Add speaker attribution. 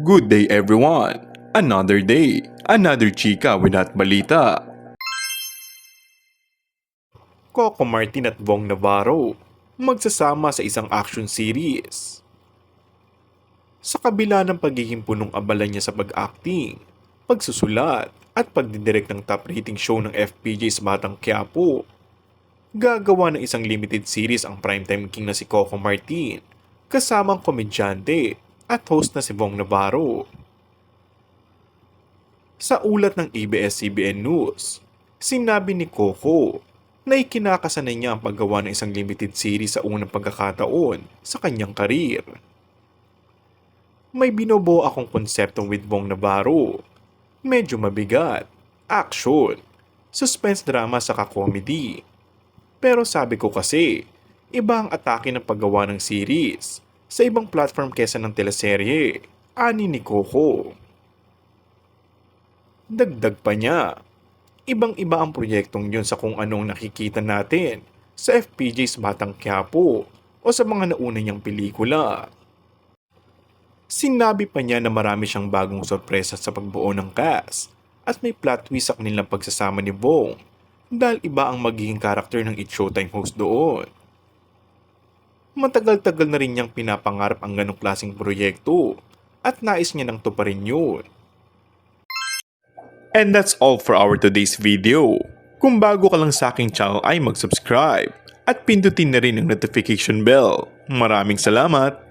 Speaker 1: Good day everyone! Another day, another chika without balita. Coco Martin at Bong Navarro magsasama sa isang action series. Sa kabila ng pagiging punong abala niya sa pag-acting, pagsusulat at pagdidirect ng top rating show ng FPJ sa Batang Quiapo, gagawa ng isang limited series ang primetime king na si Coco Martin kasamang komedyante at host na si Bong Navarro. Sa ulat ng ABS-CBN News, sinabi ni Coco na ikinakasanay niya ang paggawa ng isang limited series sa unang pagkakataon sa kanyang karir. May binobuo akong konseptong with Bong Navarro. Medyo mabigat, action, suspense drama saka comedy. Pero sabi ko kasi, iba ang atake ng paggawa ng series sa ibang platform kesa ng teleserye, ani ni Coco. Dagdag pa niya, ibang-iba ang proyektong yun sa kung anong nakikita natin sa FPJ's Batang Quiapo o sa mga nauna niyang pelikula. Sinabi pa niya na marami siyang bagong sorpresa sa pagbuo ng cast at may plot twist sa kanilang pagsasama ni Bong dahil iba ang magiging karakter ng It's Showtime host doon. Matagal-tagal na rin niyang pinapangarap ang ganong klaseng proyekto at nais niya nang tuparin yun. And that's all for our today's video. Kung bago ka lang sa aking channel ay mag-subscribe at pindutin na rin ang notification bell. Maraming salamat!